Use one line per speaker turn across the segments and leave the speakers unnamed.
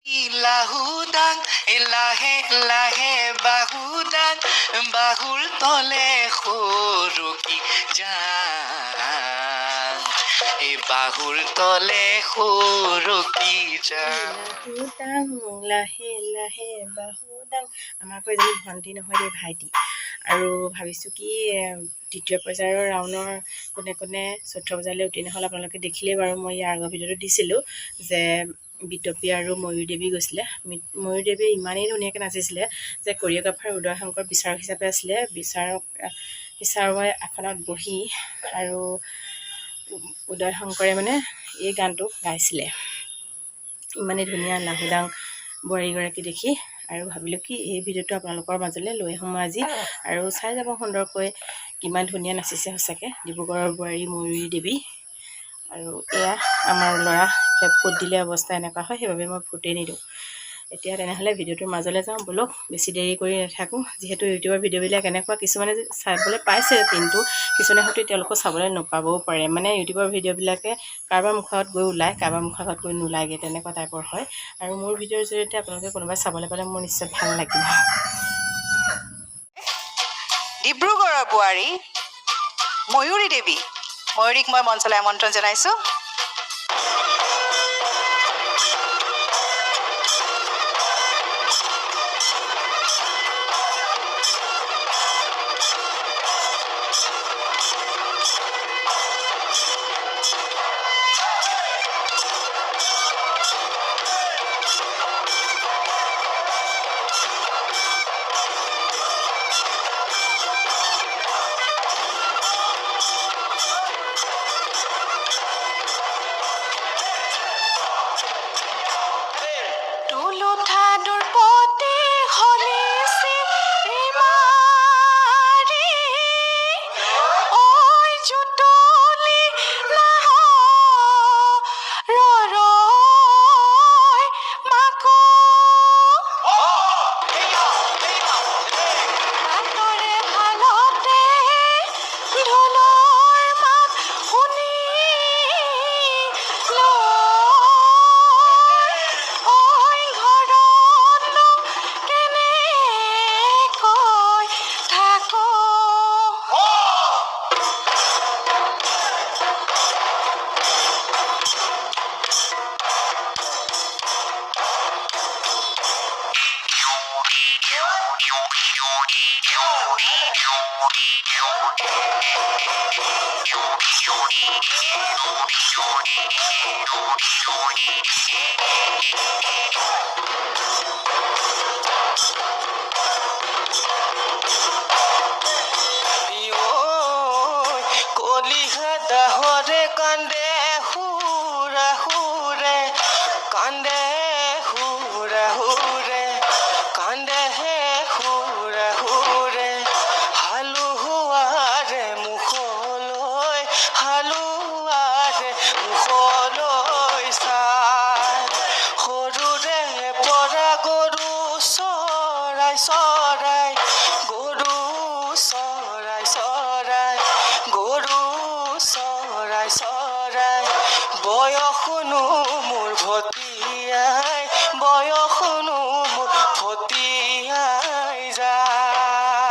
লাহুদাং লাহে লাহে বাহুদাং বাহুৰ তলে সৰকি যাং এই বাহুৰ তলে সৰকি যাং লাহুদাং লাহে লাহে বাহুদাং আমাৰ আকৌ এজনী ভণ্টি নহয় দেই ভাইটি আৰু ভাবিছোঁ কি দ্বিতীয় পৰ্যায়ৰ ৰাউণ্ডৰ কোনে কোনে চতুৰ্থ পৰ্যায়লৈ উত্তীৰ্ণ হ'ল আপোনালোকে দেখিলেই বাৰু মই ইয়াৰ আগৰ ভিডিঅ'টো দিছিলোঁ যে বিতপী আৰু ময়ূৰী দেৱী গৈছিলে ময়ূৰী দেৱীয়ে ইমানেই ধুনীয়াকৈ নাচিছিলে যে কৰিঅ'গ্ৰাফাৰ উদয় শংকৰ বিচাৰক হিচাপে আছিলে বিচাৰকে আসনত বহি আৰু উদয় শংকৰে মানে এই গানটো গাইছিলে ইমানেই ধুনীয়া লাহুদাং বোৱাৰীগৰাকী দেখি আৰু ভাবিলোঁ কি এই ভিডিঅ'টো আপোনালোকৰ মাজলৈ লৈ আহোঁ মই আজি আৰু চাই যাব সুন্দৰকৈ কিমান ধুনীয়া নাচিছে সঁচাকৈ ডিব্ৰুগড়ৰ বোৱাৰী ময়ূৰী দেৱী আৰু এয়া আমাৰ ল'ৰা ফুট দিলে অৱস্থা এনেকুৱা হয় সেইবাবে মই ফুটেই নিদিওঁ এতিয়া তেনেহ'লে ভিডিঅ'টোৰ মাজলৈ যাওঁ ব'লক বেছি দেৰি কৰি নাথাকোঁ যিহেতু ইউটিউবৰ ভিডিঅ'বিলাক এনেকুৱা কিছুমানে চাবলৈ পাইছে কিন্তু কিছুমানে হয়তো তেওঁলোকক চাবলৈ নাপাবও পাৰে মানে ইউটিউবৰ ভিডিঅ'বিলাকে কাৰোবাৰ মুখত গৈ ওলায় কাৰোবাৰ মুখত গৈ নোলায়গৈ তেনেকুৱা টাইপৰ হয় আৰু মোৰ ভিডিঅ'ৰ জৰিয়তে আপোনালোকে কোনোবাই চাবলৈ পালে মোৰ নিশ্চয় ভাল লাগিব ডিব্ৰুগড়ৰ বোৱাৰী ময়ূৰী দেৱী ময়ূৰীক মই মঞ্চলৈ আমন্ত্ৰণ জনাইছোঁ কলিহাদাহৰে কান্দে হুৰা হুৰে কান্দে হুৰা হুৰে কান্দে হুৰা হুৰে হালুৱাৰে মুখলৈ হালুৱাৰে মুখলৈ চাই সৰুৰে পৰা গৰু চৰাই চৰাই গৰু চৰাই চৰাই গৰু চৰাই চৰাই বয়সনো মোৰ ভতিয়াই বয়সনো মোৰ ভতিয়াই যায়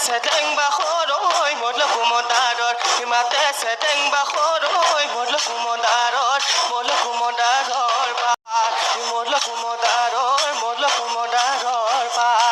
চেটেং বাখৰৈ মদল কুমদাৰৰ সীমাতে চেটেং বাখৰৈ মদল কুমদাৰৰ পাৰ মদল কুমদাৰৰ পাৰ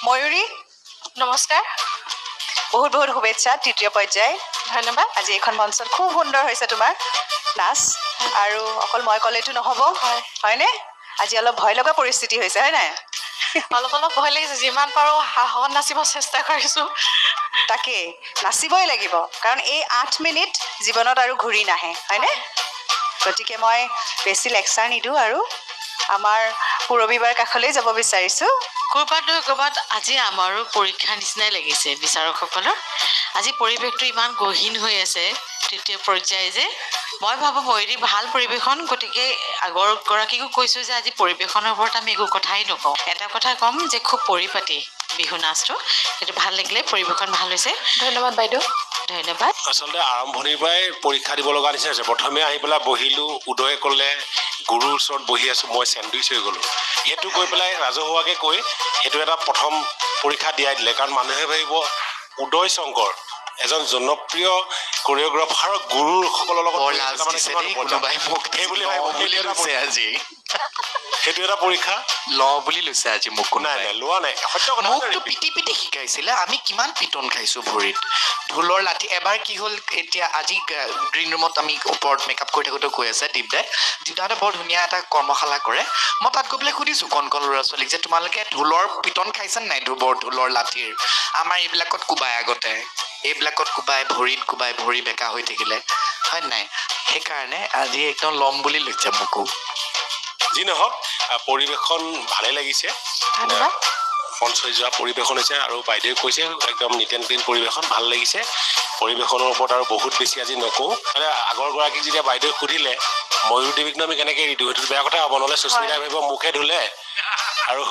ময়ূৰী
নমস্কাৰ
বহুত বহুত শুভেচ্ছা তৃতীয় পৰ্যায়
ধন্যবাদ
আজি এইখন মঞ্চত খুব সুন্দৰ হৈছে তোমাৰ নাচ আৰু অকল মই ক'লেতো নহ'ব হয়নে আজি অলপ ভয় লগা পৰিস্থিতি হৈছে হয় নাই
অলপ অলপ ভয় লাগিছে যিমান পাৰোঁ সাহসত নাচিব চেষ্টা কৰিছোঁ
তাকে নাচিবই লাগিব কাৰণ এই 8 মিনিট জীৱনত আৰু ঘূৰি নাহে হয়নে গতিকে মই বেছি লেকচাৰ নিদিওঁ আৰু আমাৰ পুৰবীবাৰ কাষলৈ যাব বিচাৰিছোঁ
ক'ৰবাত নহয় ক'ৰবাত আজি আমাৰো পৰীক্ষাৰ নিচিনাই লাগিছে বিচাৰকসকলৰ আজি পৰিৱেশটো ইমান গহীন হৈ আছে তৃতীয় পৰ্যায় যে মই ভাবোঁ ময়ূৰী ভাল পৰিৱেশন গতিকে আগৰগৰাকীকো কৈছোঁ যে আজি পৰিৱেশনৰ ওপৰত আমি একো কথাই নকওঁ এটা কথা ক'ম যে খুব পৰিপাটি বিহু নাচটো সেইটো ভাল লাগিলে পৰিৱেশন ভাল হৈছে ধন্যবাদ বাইদেউ ধন্যবাদ
আচলতে আৰম্ভণিৰ পৰাই পৰীক্ষা দিব লগা নিচিনা হৈছে প্ৰথমে আহি পেলাই বহিলোঁ উদয়ে ক'লে গুৰুৰ ওচৰত বহি আছোঁ মই চেণ্ডউইচ হৈ গ'লোঁ সেইটো কৈ পেলাই ৰাজহুৱাকৈ কৈ সেইটো এটা প্ৰথম পৰীক্ষা দিয়াই দিলে কাৰণ মানুহে ভাবিব উদয় শংকৰ এজন জনপ্ৰিয় কোৰিঅ'গ্ৰাফাৰৰ গুৰুসকলৰ লগত সেইটো এটা পৰীক্ষা
ল বুলি লৈছে আজি মোক
নাই নাই লোৱা নাই সত্য কথা
মোকতো পিটি পিটি শিকাইছিলে আমি কিমান পিটন খাইছো ভৰিত ঢোলৰ লাঠি এবাৰ কি হ'ল এতিয়া আজি গ্ৰীণ ৰুমত আমি ওপৰত মেকআপ কৰি থাকোঁতে কৈ আছে দীপদাহঁতে বৰ ধুনীয়া এটা কৰ্মশালা কৰে মই তাত গৈ পেলাই সুধিছোঁ কণ কণ ল'ৰা ছোৱালীক যে তোমালোকে ঢোলৰ পিটন খাইছেনে নাই ঢোলৰ লাঠিৰ আমাৰ এইবিলাকত কোবাই আগতে এইবিলাকত কোবাই ভৰিত কোবাই ভৰি বেকা হৈ থাকিলে হয় নাই সেইকাৰণে আজি একদম ল'ম বুলি লৈছে মোকো
যি নহওক পৰিৱেশন ভালে লাগিছে মঞ্চ হৈ যোৱা পৰিৱেশন হৈছে আৰু বাইদেৱে কৈছে একদম নিট এণ্ড ক্লিন পৰিৱেশন ভাল লাগিছে পৰিৱেশনৰ ওপৰত আৰু বহুত বেছি আজি নকওঁ মানে আগৰগৰাকীক যেতিয়া বাইদেৱে সুধিলে ময়ূৰ দেৱীকনো আমি কেনেকৈ এৰি দিওঁ সেইটো বেয়া কথা হ'ব নহ'লে সুস্মিতাই ভাবিব মুখে ধুলে আৰু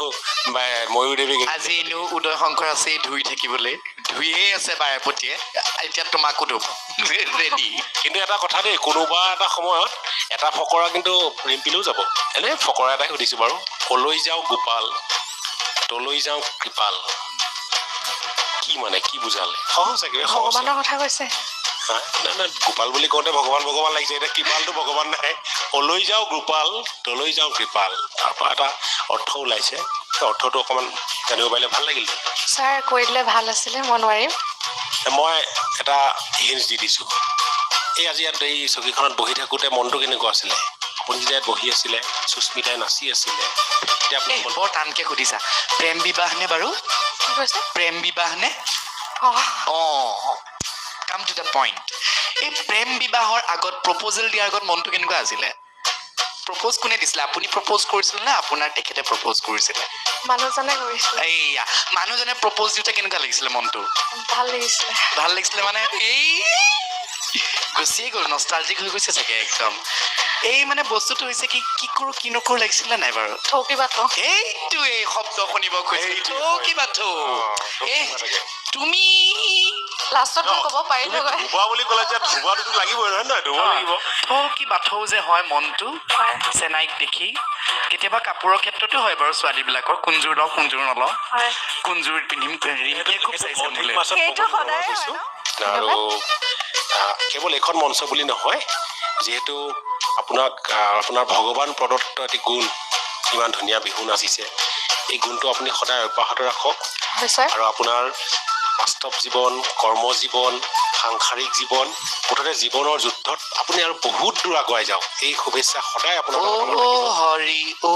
ময়ূৰ দেৱীক
আজি এনেও উদয় শংকৰ আছে ধুই থাকিবলৈ ধুইয়ে আছে বাৰে পতিয়ে এতিয়া তোমাকো ধুব ৰেডি
কিন্তু এটা কথা দেই কোনোবা এটা সময়ত এটা ফকৰা কিন্তু ৰিম্পিলেও যাব এনেই ফকৰা এটাই সুধিছোঁ বাৰু কলৈ যাওঁ গোপাল তলৈ যাওঁ কৃপাল কি মানে কি বুজালে সহজ একেবাৰে
ভগৱানৰ কথা কৈছে
নাই নাই গোপাল বুলি কওঁতে ভগৱান ভগৱান লাগিছে এতিয়া কৃপালটো ভগৱান নাই কলৈ যাওঁ গোপাল তলৈ যাওঁ কৃপাল তাৰপৰা এটা অৰ্থ ওলাইছে সেই অৰ্থটো অকণমান জানিব পাৰিলে ভাল লাগিল
ছাৰ কৈ দিলে ভাল আছিলে মই নোৱাৰিম
মই এটা হিণ্টছ দি দিছোঁ এই আজি ইয়াত এই চকীখনত বহি থাকোঁতে মনটো কেনেকুৱা আছিলে আপুনি যেতিয়া ইয়াত বহি আছিলে সুস্মিতাই নাচি আছিলে তেতিয়া আপুনি
বৰ টানকৈ সুধিছা প্ৰেম বিবাহ নে বাৰু
কি কৈছে
প্ৰেম বিবাহ নে কাম টু দ্য পইণ্ট এই প্ৰেম বিবাহৰ আগত প্ৰপ'জেল দিয়াৰ আগত মনটো কেনেকুৱা আছিলে প্ৰপ'জ কোনে দিছিলে আপুনি প্ৰপ'জ কৰিছিলে নে আপোনাৰ তেখেতে প্ৰপ'জ কৰিছিলে
মানুহজনে কৰিছিলে
এইয়া মানুহজনে প্ৰপ'জ দিওঁতে কেনেকুৱা লাগিছিলে মনটো
ভাল লাগিছিলে
মানে এই গুচিয়ে গ'ল নষ্টালজিক হৈ গৈছে চাগে একদম এই মানে বস্তুটো হৈছে কি কৰোঁ কি নকৰোঁ লাগিছিলে নাই বাৰু
থৌকিবা থৌ
এইটো এই শব্দ শুনিব খুজিছো থৌকিবা থৌ এই তুমি
লাষ্টত ক'ব পাৰিলোগৈ
ধুবা বুলি ক'লে যে ধুবাটোতো লাগিবই নহয় নহয় ধুব লাগিব
থৌকিবা থৌ যে হয় মনটো চেনাইক দেখি কেতিয়াবা কাপোৰৰ ক্ষেত্ৰতো হয় বাৰু ছোৱালীবিলাকৰ কোনযোৰ লওঁ কোনযোৰ নলওঁ কোনযোৰ পিন্ধিম ৰিম্পিয়ে খুব চাইছে মোলৈ
আৰু কেৱল এখন মঞ্চ বুলি নহয় যিহেতু আপোনাৰ ভগৱান প্ৰদত্ত এটি গুণ ইমান ধুনীয়া বিহু নাচিছে এই গুণটো আপুনি সদায় অব্যাহত ৰাখক আৰু আপোনাৰ বাস্তৱ জীৱন কৰ্মজীৱন সাংসাৰিক জীৱন মুঠতে জীৱনৰ যুদ্ধত আপুনি আৰু বহুত দূৰ আগুৱাই যাওক এই শুভেচ্ছা সদায় আপোনাৰ
অ
লগত থাকিব।
হৰি অ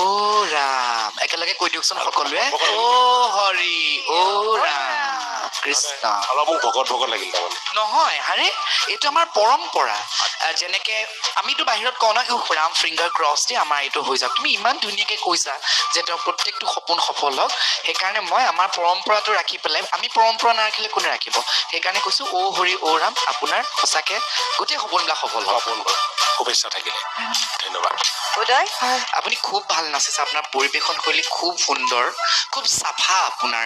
ৰাম একেলগে কৈ দিয়কচোন সকলোৱে অ হৰি অ ৰাম কৃষ্ণ
অলপ মোক ভকত ভকত লাগিল তাৰমানে
নহয় আৰে এইটো আমাৰ পৰম্পৰা যেনেকে আমিতো বাহিৰত কওঁ ন ৰাম ফিংগাৰ ক্ৰছ দি আমাৰ এইটো হৈ যাওক তুমি ইমান ধুনীয়াকে কৈছা যে তেওঁ প্ৰত্যেকটো সপোন সফল হওক সেইকাৰণে মই আমাৰ পৰম্পৰাটো ৰাখি পেলাই আমি পৰম্পৰা নাৰাখিলে কোনে ৰাখিব সেইকাৰণে কৈছো অ হৰি অ ৰাম আপোনাৰ সঁচাকে গোটেই সপোনবিলাক সফল হওক
শুভেচ্ছা থাকিলে ধন্যবাদ
উদয়
আপুনি খুব ভাল নাচিছে আপোনাৰ পৰিৱেশন শৈলী খুব সুন্দৰ খুব চাফা আপোনাৰ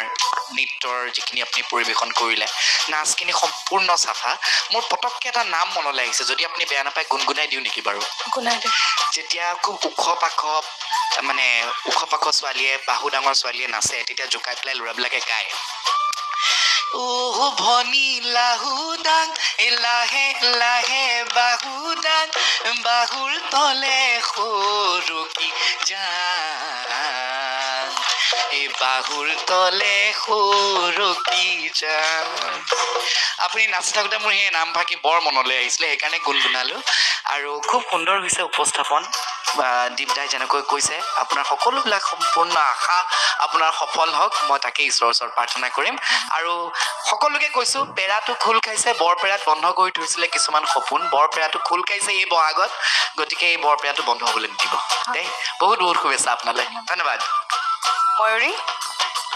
নৃত্যৰ যিখিনি আপুনি পৰিৱেশন কৰিলে নাচখিনি সম্পূৰ্ণ চাফা মোৰ পটককৈ এটা নাম মনলৈ আহিছে যদি আপুনি বেয়া নাপায় গুণগুণাই দিওঁ নেকি বাৰু যেতিয়া খুব ওখ পাখ মানে ওখ পাখ ছোৱালীয়ে বাহু ডাঙৰ ছোৱালীয়ে নাচে তেতিয়া জোকাই পেলাই ল'ৰাবিলাকে গায় ও ভনী লাহু ডাং লাহে লাহে বাহু ডাং বাহুৰ তলে সৰুকি যাং এই বাহুৰ তলে সৰুকি যাং আপুনি নাচি থাকোঁতে মোৰ সেই নামফাঁকি বৰ মনলৈ আহিছিলে সেইকাৰণে গুণগুণালো আৰু খুব সুন্দৰ হৈছে উপস্থাপন দীপদাই যেনেকৈ কৈছে আপোনাৰ সকলোবিলাক সম্পূৰ্ণ আশা আপোনাৰ সফল হওক মই তাকে ঈশ্বৰৰ ওচৰত প্ৰাৰ্থনা কৰিম আৰু সকলোকে কৈছোঁ পেৰাটো খোল খাইছে বৰপেৰাত বন্ধ কৰি থৈছিলে কিছুমান সপোন বৰপেৰাটো খোল খাইছে এই বহাগত গতিকে এই বৰপেৰাটো বন্ধ হ'বলৈ নিদিব দেই বহুত বহুত শুভেচ্ছা আপোনালৈ ধন্যবাদ
ময়ূৰী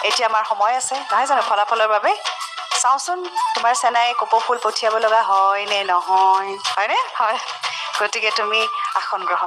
এতিয়া আমাৰ সময় আছে নহয় জানো ফলাফলৰ বাবে চাওঁচোন তোমাৰ চেনাই কপৌ ফুল পঠিয়াব লগা হয় নে নহয় হয়নে হয় গতিকে তুমি আসন গ্ৰহণ